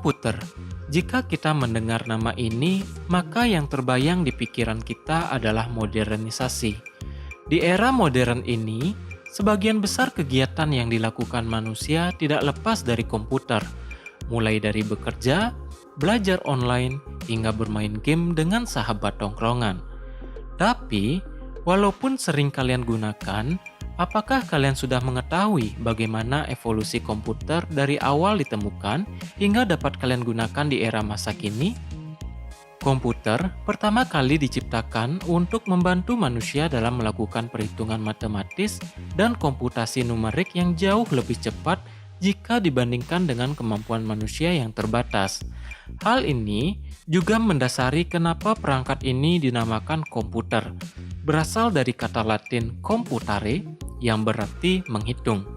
Komputer. Jika kita mendengar nama ini, maka yang terbayang di pikiran kita adalah modernisasi. Di era modern ini, sebagian besar kegiatan yang dilakukan manusia tidak lepas dari komputer, mulai dari bekerja, belajar online, hingga bermain game dengan sahabat tongkrongan. Tapi, walaupun sering kalian gunakan, apakah kalian sudah mengetahui bagaimana evolusi komputer dari awal ditemukan hingga dapat kalian gunakan di era masa kini? Komputer pertama kali diciptakan untuk membantu manusia dalam melakukan perhitungan matematis dan komputasi numerik yang jauh lebih cepat jika dibandingkan dengan kemampuan manusia yang terbatas. Hal ini juga mendasari kenapa perangkat ini dinamakan komputer, berasal dari kata Latin computare yang berarti menghitung.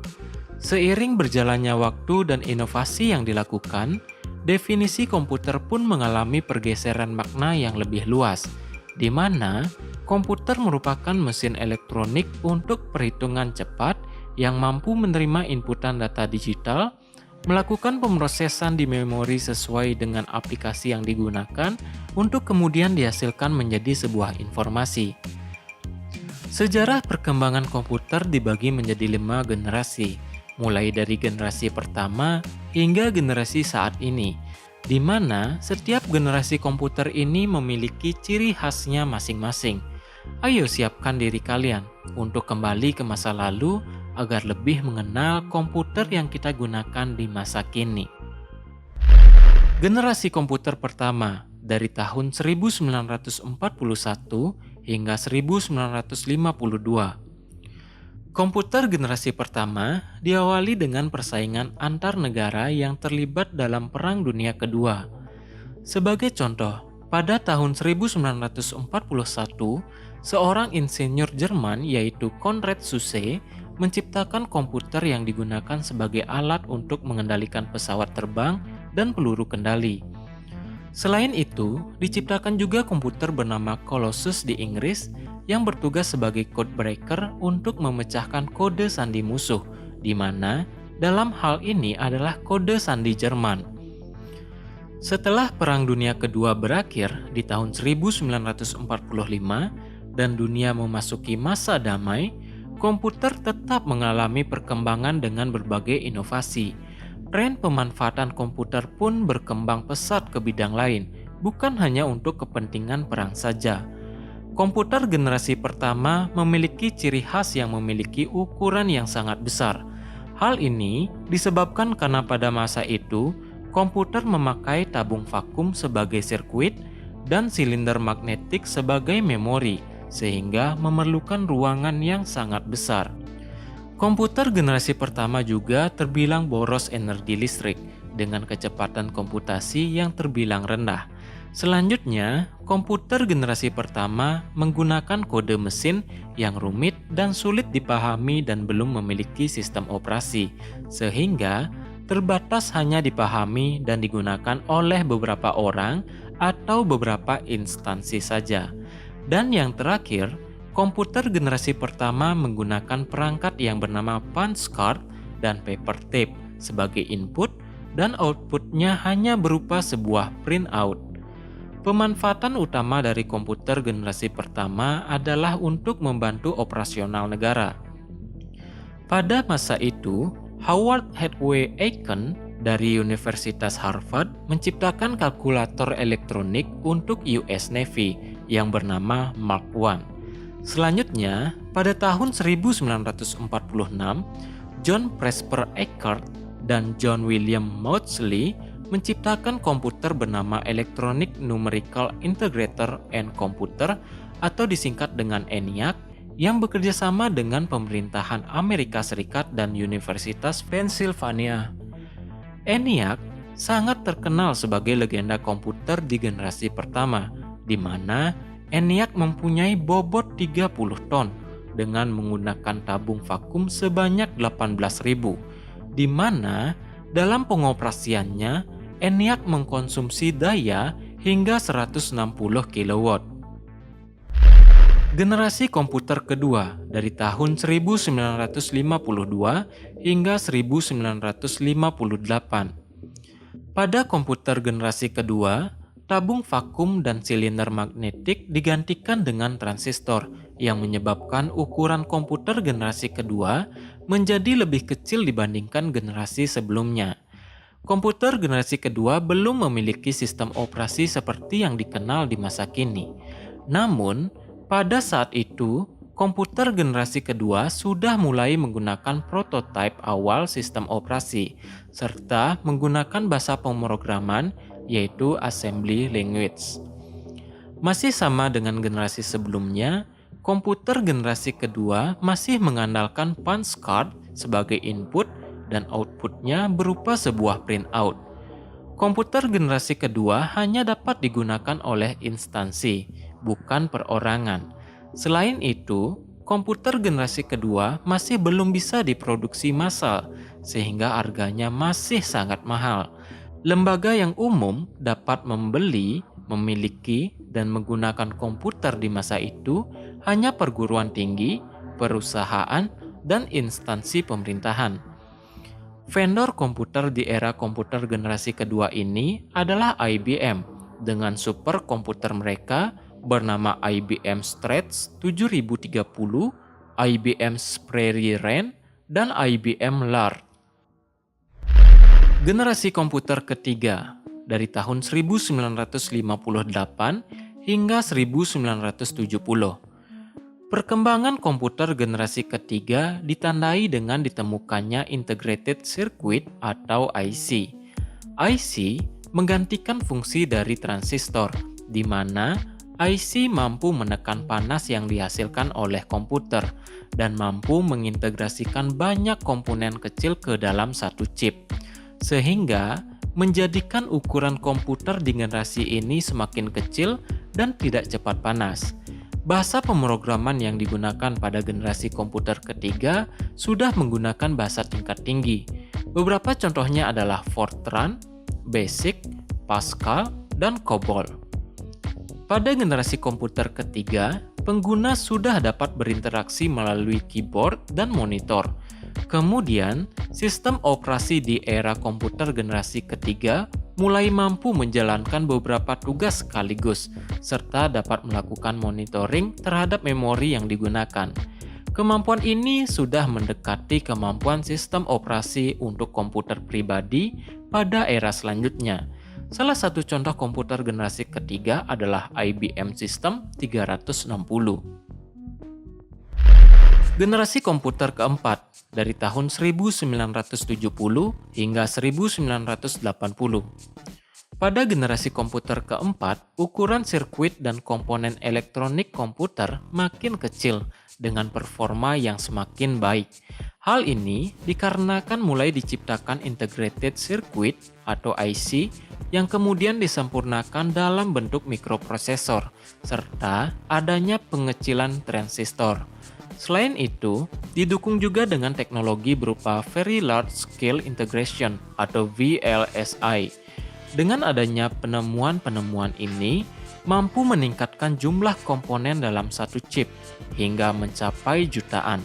Seiring berjalannya waktu dan inovasi yang dilakukan, definisi komputer pun mengalami pergeseran makna yang lebih luas, di mana komputer merupakan mesin elektronik untuk perhitungan cepat yang mampu menerima inputan data digital, melakukan pemrosesan di memori sesuai dengan aplikasi yang digunakan untuk kemudian dihasilkan menjadi sebuah informasi. Sejarah perkembangan komputer dibagi menjadi 5 generasi, mulai dari generasi pertama hingga generasi saat ini, di mana setiap generasi komputer ini memiliki ciri khasnya masing-masing. Ayo siapkan diri kalian untuk kembali ke masa lalu agar lebih mengenal komputer yang kita gunakan di masa kini. Generasi komputer pertama dari tahun 1941 hingga 1952. Komputer generasi pertama diawali dengan persaingan antar negara yang terlibat dalam Perang Dunia Kedua. Sebagai contoh, pada tahun 1941, seorang insinyur Jerman yaitu Konrad Zuse menciptakan komputer yang digunakan sebagai alat untuk mengendalikan pesawat terbang dan peluru kendali. Selain itu, diciptakan juga komputer bernama Colossus di Inggris yang bertugas sebagai code breaker untuk memecahkan kode sandi musuh, di mana dalam hal ini adalah kode sandi Jerman. Setelah Perang Dunia Kedua berakhir di tahun 1945 dan dunia memasuki masa damai, komputer tetap mengalami perkembangan dengan berbagai inovasi. Tren pemanfaatan komputer pun berkembang pesat ke bidang lain, bukan hanya untuk kepentingan perang saja. Komputer generasi pertama memiliki ciri khas yang memiliki ukuran yang sangat besar. Hal ini disebabkan karena pada masa itu, komputer memakai tabung vakum sebagai sirkuit dan silinder magnetik sebagai memori, sehingga memerlukan ruangan yang sangat besar. Komputer generasi pertama juga terbilang boros energi listrik dengan kecepatan komputasi yang terbilang rendah. Selanjutnya, komputer generasi pertama menggunakan kode mesin yang rumit dan sulit dipahami dan belum memiliki sistem operasi, sehingga terbatas hanya dipahami dan digunakan oleh beberapa orang atau beberapa instansi saja. Dan yang terakhir, komputer generasi pertama menggunakan perangkat yang bernama punch card dan paper tape sebagai input dan outputnya hanya berupa sebuah printout. Pemanfaatan utama dari komputer generasi pertama adalah untuk membantu operasional negara. Pada masa itu, Howard Hathaway Aiken dari Universitas Harvard menciptakan kalkulator elektronik untuk US Navy yang bernama Mark I. Selanjutnya, pada tahun 1946, John Presper Eckert dan John William Maudsley menciptakan komputer bernama Electronic Numerical Integrator and Computer atau disingkat dengan ENIAC yang bekerja sama dengan pemerintahan Amerika Serikat dan Universitas Pennsylvania. ENIAC sangat terkenal sebagai legenda komputer di generasi pertama, di mana ENIAC mempunyai bobot 30 ton dengan menggunakan tabung vakum sebanyak 18.000, di mana dalam pengoperasiannya ENIAC mengkonsumsi daya hingga 160 kW. Generasi komputer kedua dari tahun 1952 hingga 1958. Pada komputer generasi kedua, tabung vakum dan silinder magnetik digantikan dengan transistor yang menyebabkan ukuran komputer generasi kedua menjadi lebih kecil dibandingkan generasi sebelumnya. Komputer generasi kedua belum memiliki sistem operasi seperti yang dikenal di masa kini. Namun, pada saat itu, komputer generasi kedua sudah mulai menggunakan prototipe awal sistem operasi, serta menggunakan bahasa pemrograman yaitu assembly language. Masih sama dengan generasi sebelumnya, komputer generasi kedua masih mengandalkan punch card sebagai input dan outputnya berupa sebuah printout. Komputer generasi kedua hanya dapat digunakan oleh instansi, bukan perorangan. Selain itu, komputer generasi kedua masih belum bisa diproduksi massal, sehingga harganya masih sangat mahal. Lembaga yang umum dapat membeli, memiliki, dan menggunakan komputer di masa itu hanya perguruan tinggi, perusahaan, dan instansi pemerintahan. Vendor komputer di era komputer generasi kedua ini adalah IBM dengan superkomputer mereka bernama IBM Stretch 7030, IBM Prairie Ren, dan IBM Lark. Generasi komputer ketiga dari tahun 1958 hingga 1970. Perkembangan komputer generasi ketiga ditandai dengan ditemukannya Integrated Circuit atau IC. IC menggantikan fungsi dari transistor, di mana IC mampu menekan panas yang dihasilkan oleh komputer dan mampu mengintegrasikan banyak komponen kecil ke dalam satu chip, sehingga menjadikan ukuran komputer di generasi ini semakin kecil dan tidak cepat panas. Bahasa pemrograman yang digunakan pada generasi komputer ketiga sudah menggunakan bahasa tingkat tinggi. Beberapa contohnya adalah Fortran, Basic, Pascal, dan COBOL. Pada generasi komputer ketiga, pengguna sudah dapat berinteraksi melalui keyboard dan monitor. Kemudian, sistem operasi di era komputer generasi ketiga mulai mampu menjalankan beberapa tugas sekaligus, serta dapat melakukan monitoring terhadap memori yang digunakan. Kemampuan ini sudah mendekati kemampuan sistem operasi untuk komputer pribadi pada era selanjutnya. Salah satu contoh komputer generasi ketiga adalah IBM System 360. Generasi komputer keempat dari tahun 1970 hingga 1980. Pada generasi komputer keempat, ukuran sirkuit dan komponen elektronik komputer makin kecil dengan performa yang semakin baik. Hal ini dikarenakan mulai diciptakan integrated circuit atau IC yang kemudian disempurnakan dalam bentuk mikroprosesor, serta adanya pengecilan transistor. Selain itu, didukung juga dengan teknologi berupa Very Large Scale Integration atau VLSI. Dengan adanya penemuan-penemuan ini, mampu meningkatkan jumlah komponen dalam satu chip hingga mencapai jutaan.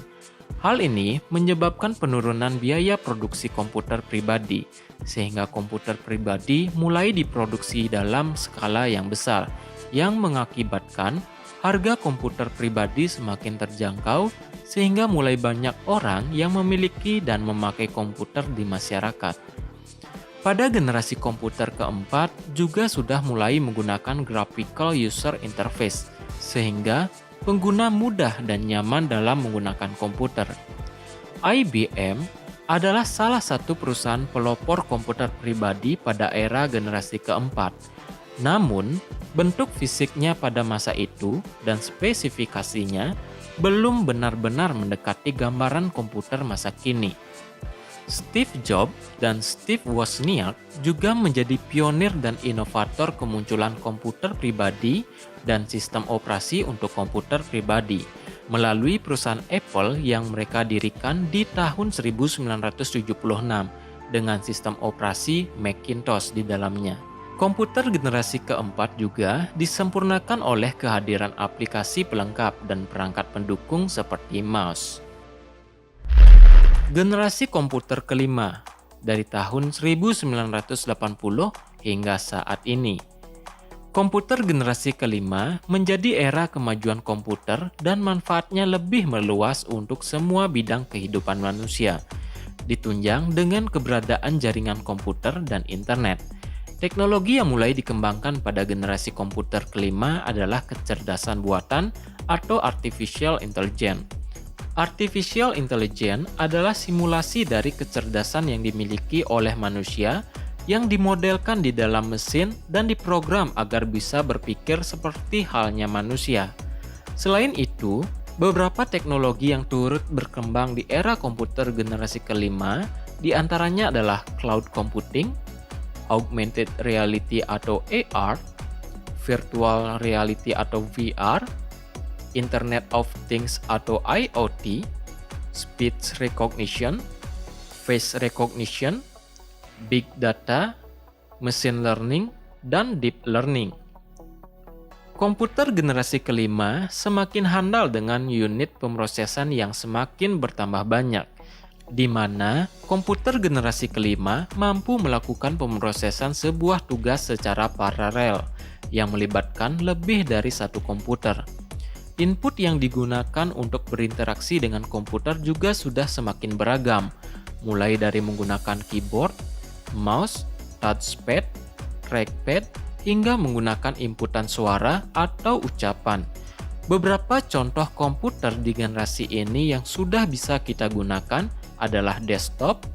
Hal ini menyebabkan penurunan biaya produksi komputer pribadi, sehingga komputer pribadi mulai diproduksi dalam skala yang besar, yang mengakibatkan harga komputer pribadi semakin terjangkau sehingga mulai banyak orang yang memiliki dan memakai komputer di masyarakat. Pada generasi komputer keempat juga sudah mulai menggunakan graphical user interface sehingga pengguna mudah dan nyaman dalam menggunakan komputer. IBM adalah salah satu perusahaan pelopor komputer pribadi pada era generasi keempat. Namun, bentuk fisiknya pada masa itu dan spesifikasinya belum benar-benar mendekati gambaran komputer masa kini. Steve Jobs dan Steve Wozniak juga menjadi pionir dan inovator kemunculan komputer pribadi dan sistem operasi untuk komputer pribadi melalui perusahaan Apple yang mereka dirikan di tahun 1976 dengan sistem operasi Macintosh di dalamnya. Komputer generasi keempat juga disempurnakan oleh kehadiran aplikasi pelengkap dan perangkat pendukung seperti mouse. Generasi komputer kelima dari tahun 1980 hingga saat ini. Komputer generasi kelima menjadi era kemajuan komputer dan manfaatnya lebih meluas untuk semua bidang kehidupan manusia, ditunjang dengan keberadaan jaringan komputer dan internet. Teknologi yang mulai dikembangkan pada generasi komputer kelima adalah kecerdasan buatan atau artificial intelligence. Artificial intelligence adalah simulasi dari kecerdasan yang dimiliki oleh manusia yang dimodelkan di dalam mesin dan diprogram agar bisa berpikir seperti halnya manusia. Selain itu, beberapa teknologi yang turut berkembang di era komputer generasi kelima diantaranya adalah cloud computing, augmented reality atau AR, virtual reality atau VR, Internet of Things atau IoT, speech recognition, face recognition, big data, machine learning, dan deep learning. Komputer generasi kelima semakin handal dengan unit pemrosesan yang semakin bertambah banyak, di mana komputer generasi kelima mampu melakukan pemrosesan sebuah tugas secara paralel yang melibatkan lebih dari satu komputer. Input yang digunakan untuk berinteraksi dengan komputer juga sudah semakin beragam, mulai dari menggunakan keyboard, mouse, touchpad, trackpad, hingga menggunakan inputan suara atau ucapan. Beberapa contoh komputer di generasi ini yang sudah bisa kita gunakan adalah desktop,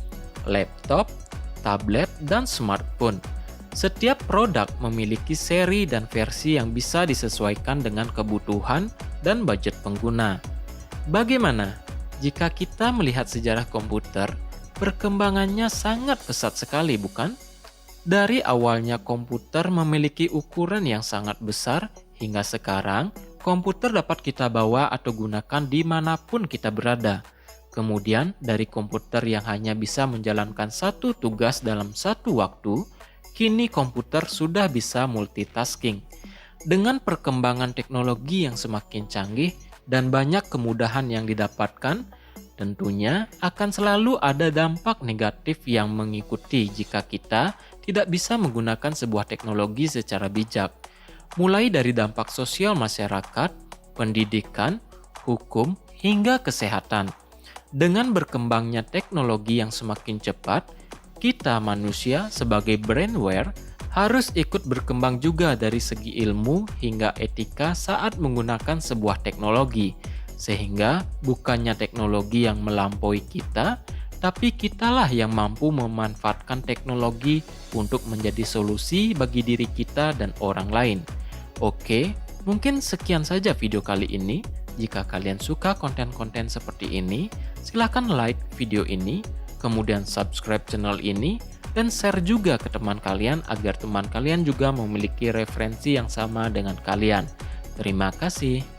laptop, tablet, dan smartphone. Setiap produk memiliki seri dan versi yang bisa disesuaikan dengan kebutuhan dan budget pengguna. Bagaimana jika kita melihat sejarah komputer? Perkembangannya sangat pesat sekali, bukan? Dari awalnya komputer memiliki ukuran yang sangat besar, hingga sekarang komputer dapat kita bawa atau gunakan dimanapun kita berada. Kemudian dari komputer yang hanya bisa menjalankan satu tugas dalam satu waktu, kini komputer sudah bisa multitasking. Dengan perkembangan teknologi yang semakin canggih dan banyak kemudahan yang didapatkan, tentunya akan selalu ada dampak negatif yang mengikuti jika kita tidak bisa menggunakan sebuah teknologi secara bijak. Mulai dari dampak sosial masyarakat, pendidikan, hukum, hingga kesehatan. Dengan berkembangnya teknologi yang semakin cepat, kita manusia sebagai brainware harus ikut berkembang juga dari segi ilmu hingga etika saat menggunakan sebuah teknologi, sehingga bukannya teknologi yang melampaui kita, tapi kitalah yang mampu memanfaatkan teknologi untuk menjadi solusi bagi diri kita dan orang lain. Oke, mungkin sekian saja video kali ini. Jika kalian suka konten-konten seperti ini, silahkan like video ini, kemudian subscribe channel ini, dan share juga ke teman kalian agar teman kalian juga memiliki referensi yang sama dengan kalian. Terima kasih.